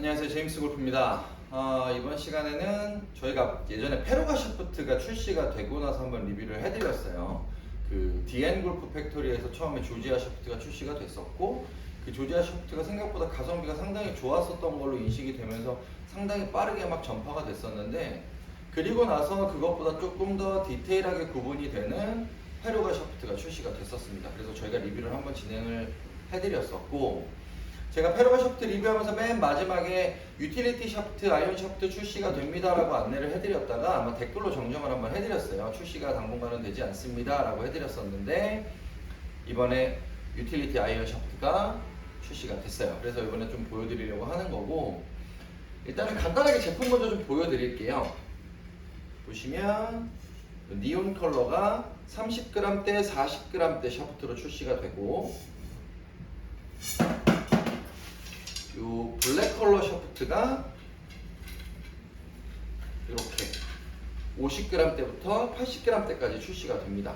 안녕하세요, 제임스 골프입니다. 이번 시간에는 저희가 예전에 페루가 샤프트가 출시가 되고 나서 한번 리뷰를 해드렸어요. 그 DN 골프 팩토리에서 처음에 조지아 샤프트가 출시가 됐었고, 그 조지아 샤프트가 생각보다 가성비가 상당히 좋았었던 걸로 인식이 되면서 상당히 빠르게 막 전파가 됐었는데, 그리고 나서 그것보다 조금 더 디테일하게 구분이 되는 페루가 샤프트가 출시가 됐었습니다. 그래서 저희가 리뷰를 한번 진행을 해드렸었고, 제가 페루가 샤프트 리뷰하면서 맨 마지막에 유틸리티 샤프트, 아이언 샤프트 출시가 됩니다 라고 안내를 해드렸다가 아마 댓글로 정정을 한번 해드렸어요. 출시가 당분간은 되지 않습니다 라고 해드렸었는데, 이번에 유틸리티 아이언 샤프트가 출시가 됐어요. 그래서 이번에 좀 보여드리려고 하는 거고, 일단은 간단하게 제품 먼저 좀 보여드릴게요. 보시면 니온 컬러가 30g대, 40g대 샤프트로 출시가 되고, 요 블랙 컬러 샤프트가 이렇게 50g대부터 80g대까지 출시가 됩니다.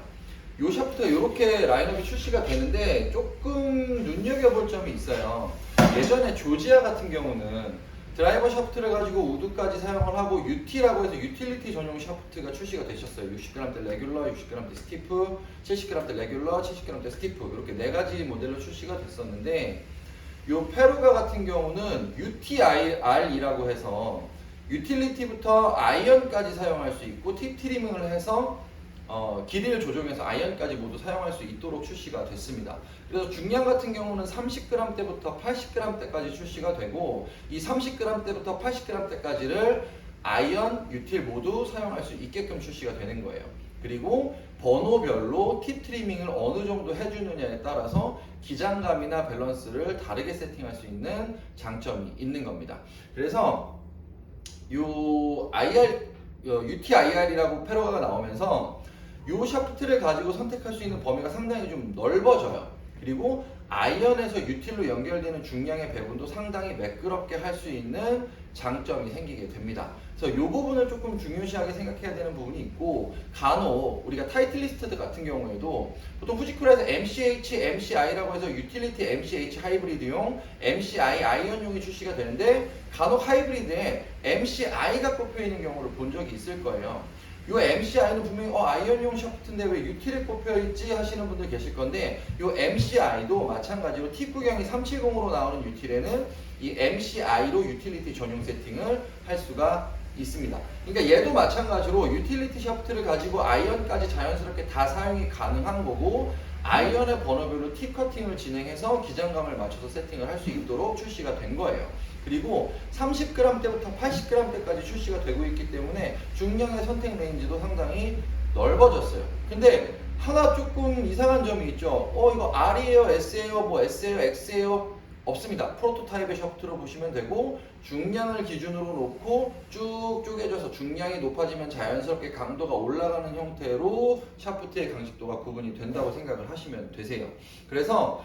요 샤프트가 이렇게 라인업이 출시가 되는데 조금 눈여겨볼 점이 있어요. 예전에 조지아 같은 경우는 드라이버 샤프트를 가지고 우드까지 사용을 하고 UT라고 해서 유틸리티 전용 샤프트가 출시가 되셨어요. 60g대 레귤러, 60g대 스티프, 70g대 레귤러, 70g대 스티프, 이렇게 네 가지 모델로 출시가 됐었는데, 요 페루가 같은 경우는 UTIR이라고 해서 유틸리티부터 아이언까지 사용할 수 있고, 팁 트리밍을 해서 길이를 조정해서 아이언까지 모두 사용할 수 있도록 출시가 됐습니다. 그래서 중량 같은 경우는 30g대부터 80g대까지 출시가 되고, 이 30g대부터 80g대까지를 아이언, 유틸 모두 사용할 수 있게끔 출시가 되는 거예요. 그리고 번호별로 팁 트리밍을 어느 정도 해주느냐에 따라서 기장감이나 밸런스를 다르게 세팅할 수 있는 장점이 있는 겁니다. 그래서 요 UTIR이라고 페루가가 나오면서 요 샤프트를 가지고 선택할 수 있는 범위가 상당히 좀 넓어져요. 그리고 아이언에서 유틸로 연결되는 중량의 배분도 상당히 매끄럽게 할 수 있는 장점이 생기게 됩니다. 그래서 이 부분을 조금 중요시하게 생각해야 되는 부분이 있고, 간혹 우리가 타이틀리스트 같은 경우에도 보통 후지쿠라에서 MCH, MCI라고 해서 유틸리티 MCH 하이브리드용, MCI 아이언용이 출시가 되는데, 간혹 하이브리드에 MCI가 꼽혀 있는 경우를 본 적이 있을 거예요. 요 MCI는 분명히 아이언용 샤프트인데 왜 유틸에 꼽혀있지 하시는 분들 계실 건데, 요 MCI도 마찬가지로 T9경이 370으로 나오는 유틸에는 이 MCI로 유틸리티 전용 세팅을 할 수가 있습니다. 그러니까 얘도 마찬가지로 유틸리티 샤프트를 가지고 아이언까지 자연스럽게 다 사용이 가능한 거고, 아이언의 번호별로 팁 커팅을 진행해서 기장감을 맞춰서 세팅을 할 수 있도록 출시가 된 거예요. 그리고 30g대부터 80g대까지 출시가 되고 있기 때문에 중량의 선택 레인지도 상당히 넓어졌어요. 근데 하나 조금 이상한 점이 있죠. 이거 R이에요, S예요, 뭐 S예요, X예요? 없습니다. 프로토타입의 샤프트로 보시면 되고, 중량을 기준으로 놓고 쭉 쪼개져서 중량이 높아지면 자연스럽게 강도가 올라가는 형태로 샤프트의 강직도가 구분이 된다고 생각을 하시면 되세요. 그래서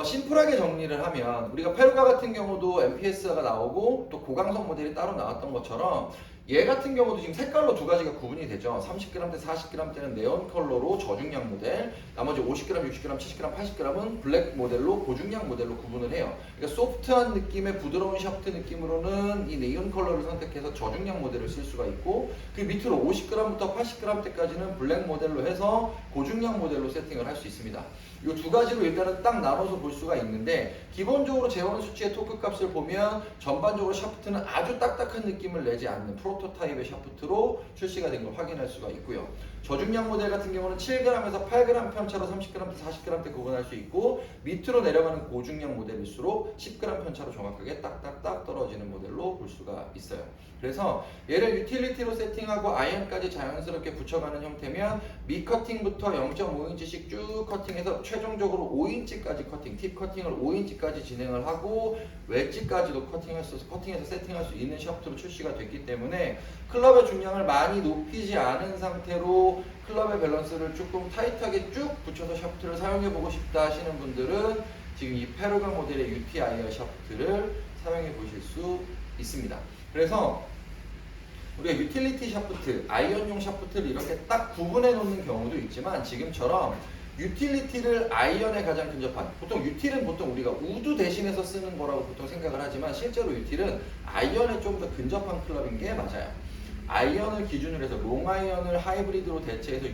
심플하게 정리를 하면, 우리가 페루가 같은 경우도 MPS가 나오고 또 고강성 모델이 따로 나왔던 것처럼, 얘 같은 경우도 지금 색깔로 두 가지가 구분이 되죠. 30g대, 40g대는 네온 컬러로 저중량 모델, 나머지 50g, 60g, 70g, 80g은 블랙 모델로 고중량 모델로 구분을 해요. 그러니까 소프트한 느낌의 부드러운 샤프트 느낌으로는 이 네온 컬러를 선택해서 저중량 모델을 쓸 수가 있고, 그 밑으로 50g부터 80g대까지는 블랙 모델로 해서 고중량 모델로 세팅을 할 수 있습니다. 이 두 가지로 일단은 딱 나눠서 볼 수가 있는데, 기본적으로 재원 수치의 토크 값을 보면 전반적으로 샤프트는 아주 딱딱한 느낌을 내지 않는 프로토타입의 샤프트로 출시가 된 걸 확인할 수가 있고요. 저중량 모델 같은 경우는 7g에서 8g 편차로 30g대, 40g대 구분할 수 있고, 밑으로 내려가는 고중량 모델일수록 10g 편차로 정확하게 딱딱딱 떨어지는 모델로 볼 수가 있어요. 그래서 얘를 유틸리티로 세팅하고 아이언까지 자연스럽게 붙여가는 형태면, 밑 커팅부터 0.5인치씩 쭉 커팅해서 최종적으로 5인치까지 커팅, 팁 커팅을 5인치까지 진행을 하고 웨지까지도 커팅해서 세팅할 수 있는 샤프트로 출시가 됐기 때문에, 클럽의 중량을 많이 높이지 않은 상태로 클럽의 밸런스를 조금 타이트하게 쭉 붙여서 샤프트를 사용해보고 싶다 하시는 분들은 지금 이 페루가 모델의 UTIR 샤프트를 사용해 보실 수 있습니다. 그래서 우리가 유틸리티 샤프트, 아이언용 샤프트를 이렇게 딱 구분해 놓는 경우도 있지만, 지금처럼 유틸리티를 아이언에 가장 근접한, 보통 유틸은 보통 우리가 우드 대신해서 쓰는 거라고 보통 생각을 하지만 실제로 유틸은 아이언에 좀 더 근접한 클럽인 게 맞아요. 아이언을 기준으로 해서 롱아이언을 하이브리드로 대체해서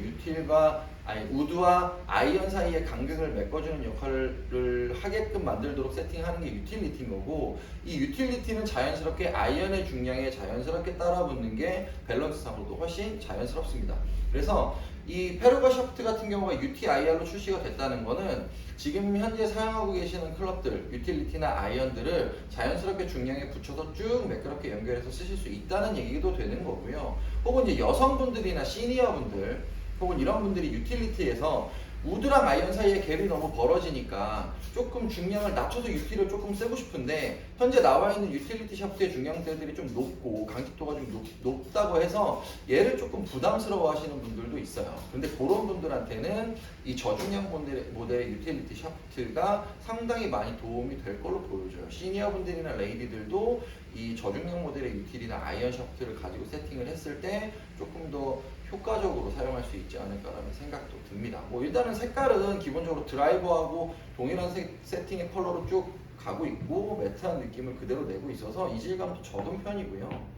우드와 아이언 사이의 간격을 메꿔주는 역할을 하게끔 만들도록 세팅하는 게 유틸리티인 거고, 이 유틸리티는 자연스럽게 아이언의 중량에 자연스럽게 따라붙는 게 밸런스상으로도 훨씬 자연스럽습니다. 그래서 이 페루가 샤프트 같은 경우가 UTIR로 출시가 됐다는 거는 지금 현재 사용하고 계시는 클럽들, 유틸리티나 아이언들을 자연스럽게 중량에 붙여서 쭉 매끄럽게 연결해서 쓰실 수 있다는 얘기도 되는 거고요. 혹은 이제 여성분들이나 시니어분들 혹은 이런 분들이 유틸리티에서 우드랑 아이언 사이의 갭이 너무 벌어지니까 조금 중량을 낮춰서 유틸을 조금 쓰고 싶은데 현재 나와 있는 유틸리티 샤프트의 중량대들이 좀 높고 강직도가 좀 높다고 해서 얘를 조금 부담스러워 하시는 분들도 있어요. 근데 그런 분들한테는 이 저중량 모델의 유틸리티 샤프트가 상당히 많이 도움이 될 걸로 보여져요. 시니어 분들이나 레이디들도 이 저중량 모델의 유틸이나 아이언 샤프트를 가지고 세팅을 했을 때 조금 더 효과적으로 사용할 수 있지 않을까라는 생각도 듭니다. 뭐 일단은 색깔은 기본적으로 드라이버하고 동일한 세팅의 컬러로 쭉 가고 있고 매트한 느낌을 그대로 내고 있어서 이질감도 적은 편이고요.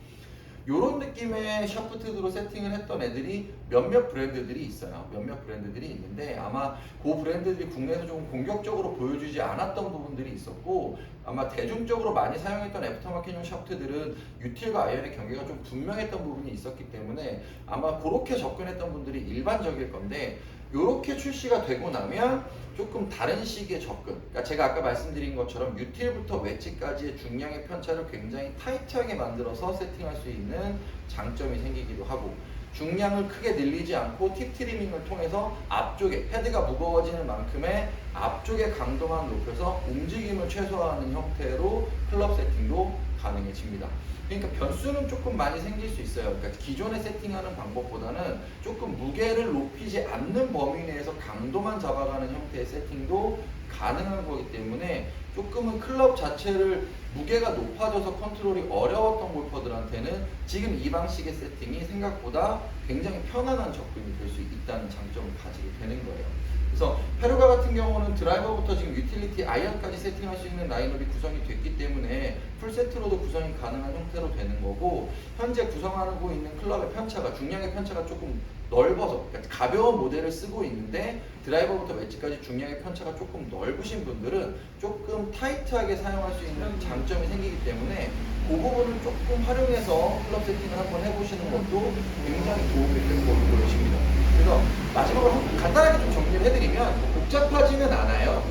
요런 느낌의 샤프트로 세팅을 했던 애들이 몇몇 브랜드들이 있어요. 몇몇 브랜드들이 있는데 아마 그 브랜드들이 국내에서 좀 공격적으로 보여주지 않았던 부분들이 있었고, 아마 대중적으로 많이 사용했던 애프터마켓용 샤프트들은 유틸과 아이언의 경계가 좀 분명했던 부분이 있었기 때문에 아마 그렇게 접근했던 분들이 일반적일 건데, 이렇게 출시가 되고 나면 조금 다른 식의 접근, 그러니까 제가 아까 말씀드린 것처럼 유틸부터 웨지까지의 중량의 편차를 굉장히 타이트하게 만들어서 세팅할 수 있는 장점이 생기기도 하고, 중량을 크게 늘리지 않고 팁 트리밍을 통해서 앞쪽에 헤드가 무거워지는 만큼의 앞쪽의 강도만 높여서 움직임을 최소화하는 형태로 클럽 세팅도 가능해집니다. 그러니까 변수는 조금 많이 생길 수 있어요. 그러니까 기존에 세팅하는 방법보다는 조금 무게를 높이지 않는 범위 내에서 강도만 잡아가는 형태의 세팅도 가능한 거기 때문에 조금은 클럽 자체를 무게가 높아져서 컨트롤이 어려웠던 골퍼들한테는 지금 이 방식의 세팅이 생각보다 굉장히 편안한 접근이 될 수 있다는 장점을 가지게 되는 거예요. 그래서 페루가 같은 경우는 드라이버부터 지금 유틸리티 아이언까지 세팅할 수 있는 라인업이 구성이 됐기 때문에 풀세트로도 구성이 가능한 형태로 되는 거고, 현재 구성하고 있는 클럽의 편차가, 중량의 편차가 조금 넓어서, 그러니까 가벼운 모델을 쓰고 있는데 드라이버부터 웨지까지 중량의 편차가 조금 넓으신 분들은 조금 타이트하게 사용할 수 있는 장점이 생기기 때문에 그 부분을 조금 활용해서 클럽 세팅을 한번 해보시는 것도 굉장히 도움이 될 걸로 보여집니다. 그래서 마지막으로 간단하게 좀 정리를 해드리면 복잡하지는 않아요.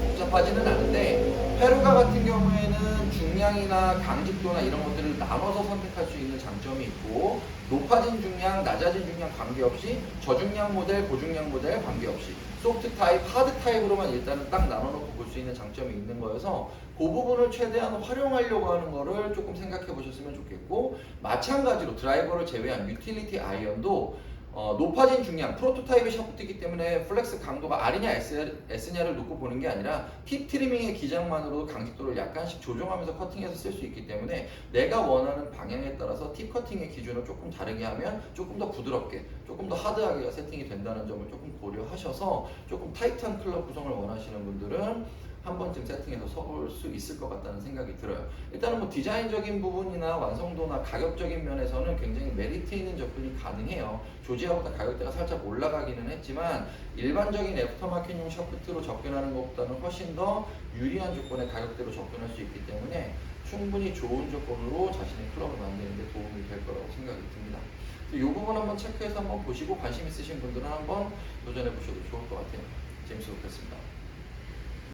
복잡하지는 않은데 페루가 같은 경우에는 중량이나 강직도나 이런 것들을 나눠서 선택할 수 있는 장점이 있고, 높아진 중량, 낮아진 중량 관계없이 저중량 모델, 고중량 모델 관계없이 소프트 타입, 하드 타입으로만 일단은 딱 나눠놓고 볼 수 있는 장점이 있는 거여서 그 부분을 최대한 활용하려고 하는 거를 조금 생각해 보셨으면 좋겠고, 마찬가지로 드라이버를 제외한 유틸리티 아이언도 높아진 중량, 프로토타입의 샤프트이기 때문에 플렉스 강도가 R이냐 S냐를 놓고 보는 게 아니라 팁 트리밍의 기장만으로도 강직도를 약간씩 조정하면서 커팅해서 쓸 수 있기 때문에 내가 원하는 방향에 따라서 팁 커팅의 기준을 조금 다르게 하면 조금 더 부드럽게, 조금 더 하드하게 세팅이 된다는 점을 조금 고려하셔서 조금 타이트한 클럽 구성을 원하시는 분들은 한 번쯤 세팅해서 써볼 수 있을 것 같다는 생각이 들어요. 일단은 뭐 디자인적인 부분이나 완성도나 가격적인 면에서는 굉장히 메리트 있는 접근이 가능해요. 조지아보다 가격대가 살짝 올라가기는 했지만 일반적인 애프터마켓용 샤프트로 접근하는 것보다는 훨씬 더 유리한 조건의 가격대로 접근할 수 있기 때문에 충분히 좋은 조건으로 자신의 클럽을 만드는 데 도움이 될 거라고 생각이 듭니다. 이 부분 한번 체크해서 한번 보시고 관심 있으신 분들은 한번 도전해 보셔도 좋을 것 같아요. 제임스 로페스입니다.